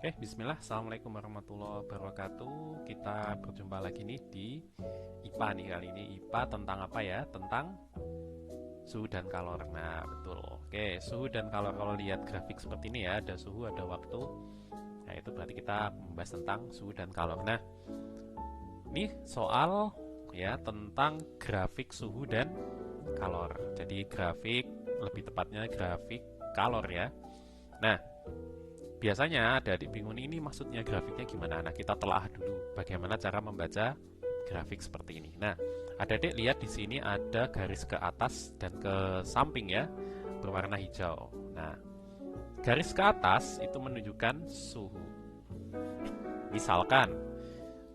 Oke, bismillah. Assalamualaikum warahmatullahi wabarakatuh. Kita berjumpa lagi nih di IPA nih kali ini. IPA tentang apa ya? Tentang suhu dan kalor. Nah, betul. Oke, suhu dan kalor. Kalau lihat grafik seperti ini ya, ada suhu, ada waktu. Nah, itu berarti kita membahas tentang suhu dan kalor. Nah, ini soal ya tentang grafik suhu dan kalor. Jadi grafik, lebih tepatnya grafik kalor ya. Nah, biasanya ada adik bingung ini maksudnya grafiknya gimana. Nah, kita telah dulu bagaimana cara membaca grafik seperti ini. Nah, adik lihat di sini ada garis ke atas dan ke samping ya, berwarna hijau. Nah, garis ke atas itu menunjukkan suhu. Misalkan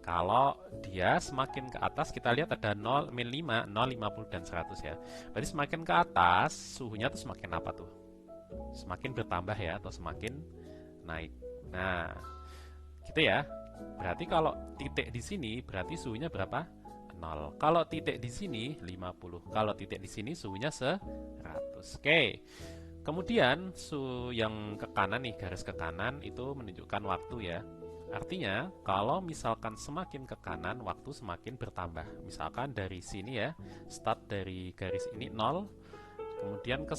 kalau dia semakin ke atas, kita lihat ada 0, min 5, 0, 50, dan 100 ya. Berarti semakin ke atas, suhunya tuh semakin apa tuh? Semakin bertambah ya, atau semakin naik. Nah, gitu ya. Berarti kalau titik di sini, berarti suhunya berapa? 0. Kalau titik di sini, 50. Kalau titik di sini, suhunya 100. Oke. Kemudian, suhu yang ke kanan nih, garis ke kanan, itu menunjukkan waktu ya. Artinya, kalau misalkan semakin ke kanan, waktu semakin bertambah. Misalkan dari sini ya, start dari garis ini 0, kemudian ke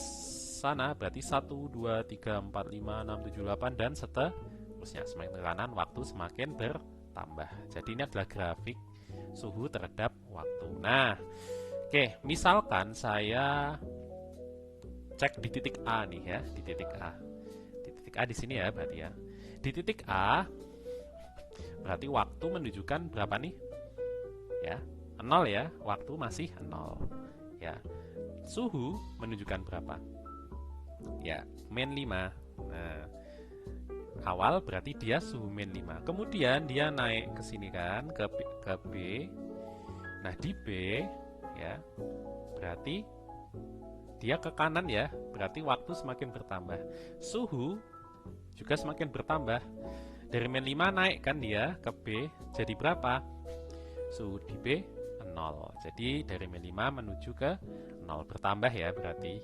sana berarti 1, 2, 3, 4, 5, 6, 7, 8 dan seterusnya. Semakin ke kanan waktu semakin bertambah. Jadi ini adalah grafik suhu terhadap waktu. Nah, oke, misalkan saya cek di titik A nih ya, di titik A. Di titik A di sini ya berarti ya. Di titik A berarti waktu menunjukkan berapa nih? Ya, 0 ya, waktu masih 0. Ya. Suhu menunjukkan berapa? Ya, min 5. Nah, awal berarti dia suhu min 5. Kemudian dia naik ke sini kan, ke B. Nah, di B ya, berarti dia ke kanan ya, berarti waktu semakin bertambah. Suhu juga semakin bertambah. Dari min 5 naik kan dia ke B, jadi berapa? Suhu di B 0. Jadi dari min 5 menuju ke 0, bertambah ya, berarti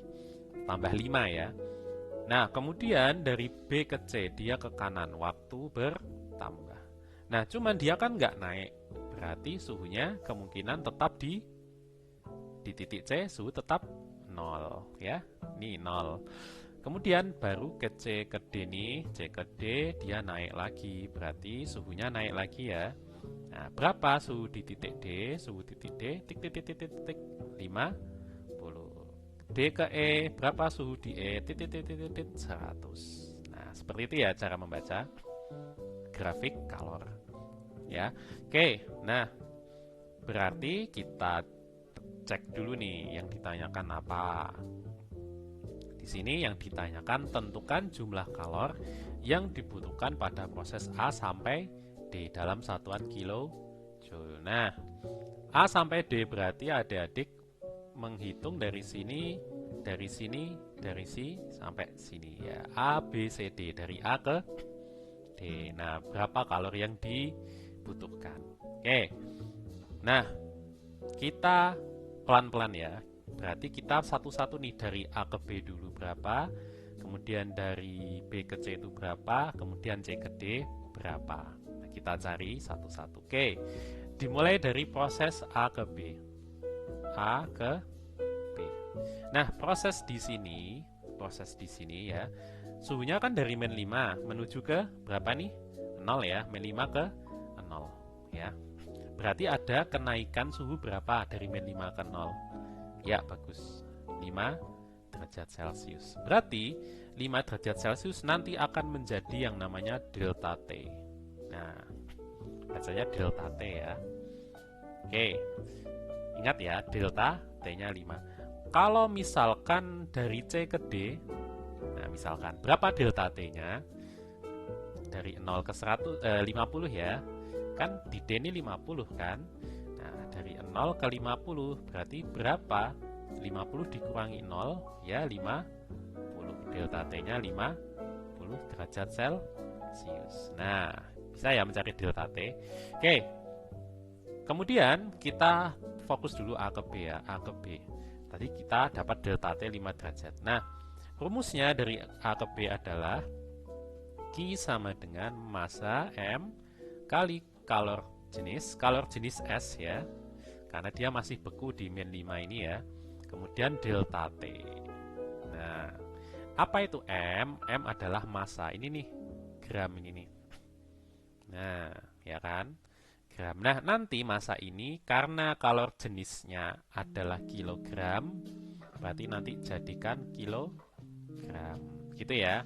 tambah 5 ya. Nah, kemudian dari B ke C dia ke kanan, waktu bertambah. Nah, cuman dia kan nggak naik, berarti suhunya kemungkinan tetap di titik C, suhu tetap 0 ya. Ini 0. Kemudian baru ke C ke D nih, C ke D dia naik lagi, berarti suhunya naik lagi ya. Nah, berapa suhu di titik D? Suhu di titik D, titik 50. D ke E, berapa suhu di E? Titik 100. Nah, seperti itu ya cara membaca grafik kalor. Ya, oke. Nah, berarti kita cek dulu nih yang ditanyakan apa. Di sini yang ditanyakan tentukan jumlah kalor yang dibutuhkan pada proses A sampai D dalam satuan kilojoule. Nah, A sampai D berarti adik-adik menghitung dari sini, dari sini, dari C sampai sini ya. A, B, C, D, dari A ke D. Nah, berapa kalor yang dibutuhkan? Oke. Nah, kita pelan-pelan ya. Berarti kita satu-satu nih, dari A ke B dulu berapa, kemudian dari B ke C itu berapa, kemudian C ke D berapa. Nah, kita cari satu-satu. Oke, dimulai dari proses A ke B. A ke B. Nah, proses di sini ya, suhunya kan dari min 5 menuju ke berapa nih? 0 ya, min 5 ke 0 ya. Berarti ada kenaikan suhu berapa dari min 5 ke 0? Ya, bagus. 5 derajat Celcius. Berarti 5 derajat Celcius nanti akan menjadi yang namanya delta T. Nah, bacanya delta T ya. Oke. Ingat ya, delta T-nya 5. Kalau misalkan dari C ke D, nah misalkan berapa delta T-nya? Dari 0 ke 50 ya. Kan di D ini 50 kan? Dari 0 ke 50 berarti berapa? 50 dikurangi 0 ya 50. Delta T-nya 50 derajat Celcius. Nah, bisa ya mencari delta T. Oke. Kemudian kita fokus dulu A ke B ya, A ke B. Tadi kita dapat delta T 5 derajat. Nah, rumusnya dari A ke B adalah Q sama dengan massa M kali kalor jenis S ya, karena dia masih beku di min 5 ini ya. Kemudian delta T. Nah, apa itu M? M adalah massa. Ini nih, gram ini nih. Nah, ya kan? Gram. Nah, nanti massa ini karena kalor jenisnya adalah kilogram, berarti nanti jadikan kilogram. Gitu ya.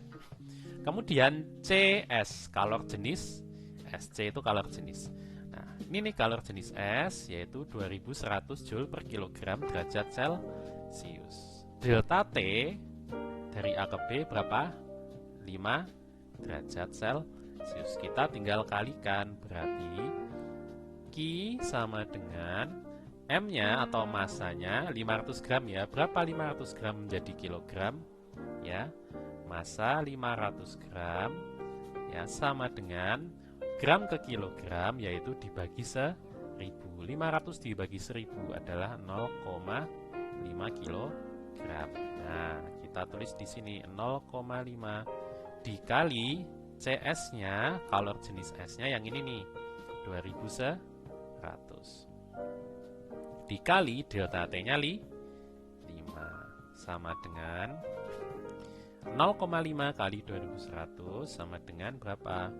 Kemudian CS, kalor jenis. SC itu kalor jenis. Nah, ini nih kalor jenis S, yaitu 2100 Joule per kilogram derajat Celcius. Delta T dari A ke B berapa? 5 derajat Celcius. Kita tinggal kalikan, berarti Q sama dengan M-nya atau massanya 500 gram ya. Berapa 500 gram menjadi kilogram? Ya, massa 500 gram ya sama dengan gram ke kilogram, yaitu dibagi 1000. 500 dibagi 1000 adalah 0,5 kilogram. Nah, kita tulis di sini 0,5 dikali CS-nya, kalor jenis S-nya yang ini nih, 2100. Dikali delta T-nya 5 sama dengan 0,5 kali 2100 sama dengan berapa?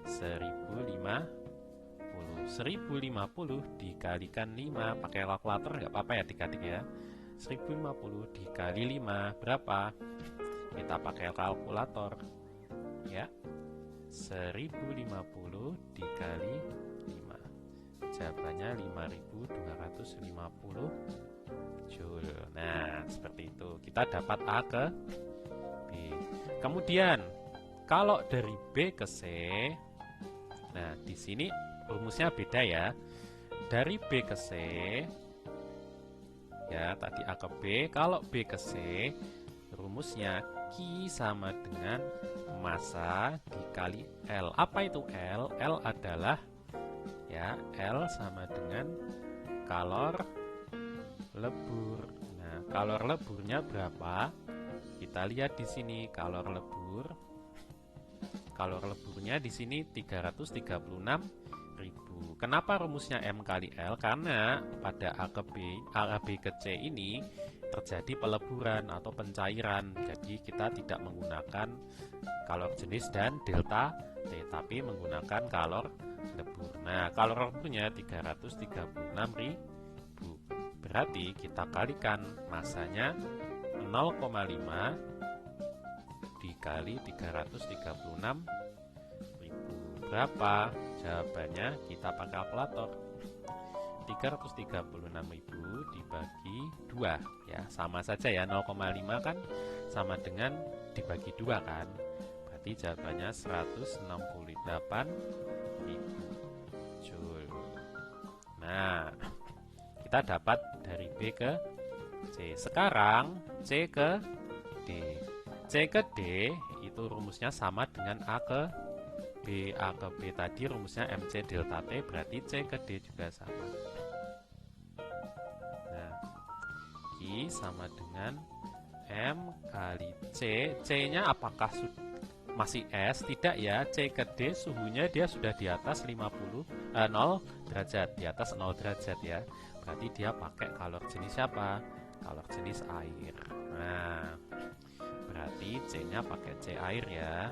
1050 dikalikan 5, pakai kalkulator nggak apa-apa ya, adik-adik ya. 1050 dikali 5 berapa? Kita pakai kalkulator ya. 1050 dikali 5, jawabannya 5250 Joule. Nah, seperti itu. Kita dapat A ke B. Kemudian kalau dari B ke C, nah di sini rumusnya beda ya. Dari B ke C, ya tadi A ke B. Kalau B ke C, rumusnya Q sama dengan massa dikali L. Apa itu L? L adalah ya, L sama dengan kalor lebur. Nah, kalor leburnya berapa? Kita lihat di sini kalor lebur. Kalor leburnya di sini 336.000. Kenapa rumusnya M kali L? Karena pada A ke B ke C ini terjadi peleburan atau pencairan. Jadi kita tidak menggunakan kalor jenis dan delta T, tapi menggunakan kalor lebur. Nah, kalor leburnya 336.000. Berarti kita kalikan massanya 0,5 dikali 336.000. Berapa? Jawabannya kita pakai kalkulator. 336.000 dibagi 2 ya, sama saja ya, 0,5 kan sama dengan dibagi 2 kan. Berarti jawabannya 168.000 Joule. Nah, kita dapat dari B ke C. Sekarang C ke D. C ke D itu rumusnya sama dengan A ke B. A ke B tadi rumusnya MC delta T, berarti C ke D juga sama. Nah, Q sama dengan M kali C. C-nya apakah masih S? Tidak ya. C ke D suhunya dia sudah di atas 0 derajat, di atas 0 derajat ya. Berarti dia pakai kalor jenis apa? Kalor jenis air. Nah, berarti C-nya pakai C air ya.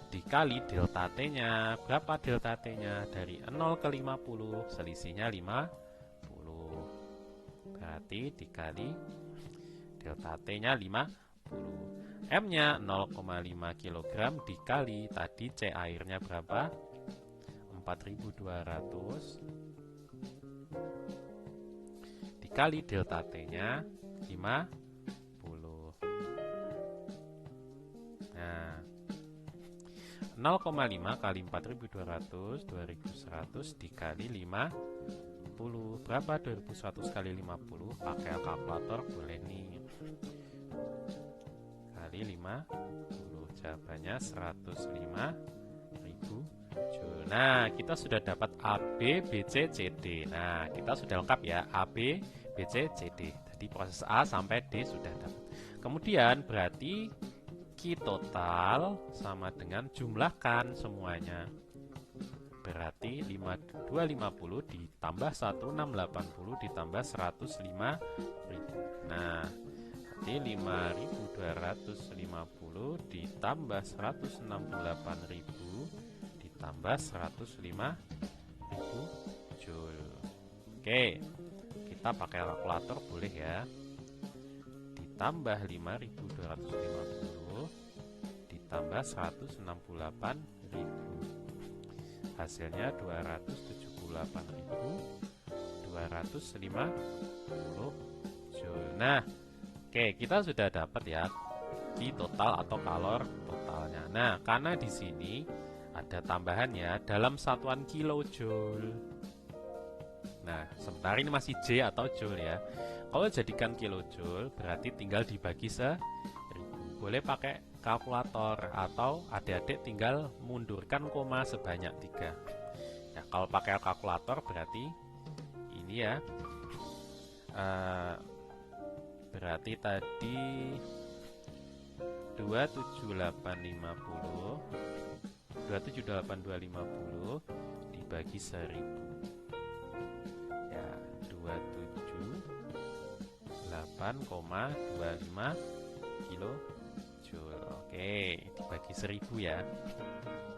Dikali delta T-nya. Berapa delta T-nya? Dari 0 ke 50, selisihnya 50. Berarti dikali delta T-nya 50. M-nya 0,5 kg dikali tadi C airnya berapa? 4200 dikali delta T-nya 50. Nah, 0,5 kali 4200, 2100 dikali 50. Berapa 2100 kali 50? Pakai kalkulator boleh nih. Kali 50, jawabannya 105.000 Joule. Nah, kita sudah dapat AB, BC, CD. Nah, kita sudah lengkap ya, AB, BC, CD. Jadi proses A sampai D sudah dapat. Kemudian berarti Q Q total sama dengan jumlahkan semuanya. Berarti 5250 ditambah 1680 ditambah 105.000. Nah, berarti 5250 ditambah 168.000 ditambah 105.000 Joule. Oke, kita pakai kalkulator boleh ya. Ditambah 5250 ditambah 168.000, hasilnya 278.250 Joule. Nah, oke, kita sudah dapat ya Q total atau kalor totalnya. Nah, karena di sini ada tambahannya dalam satuan kilojoule. Nah, sebentar ini masih J atau Joule ya. Kalau jadikan kilojoule berarti tinggal dibagi 1000. Boleh pakai kalkulator atau adik-adik tinggal mundurkan koma sebanyak 3. Ya, kalau pakai kalkulator berarti ini ya. Berarti tadi 278.250 dibagi 1000. Ya, 278,25 kilojoule. Oke, dibagi 1000 ya.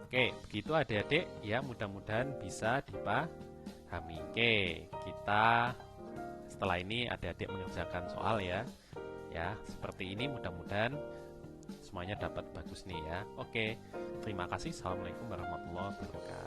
Oke, begitu adik-adik ya, mudah-mudahan bisa dipahami. Oke, kita setelah ini adik-adik mengerjakan soal ya. Ya, seperti ini mudah-mudahan semuanya dapat bagus nih ya. Oke, terima kasih. Assalamualaikum warahmatullahi wabarakatuh.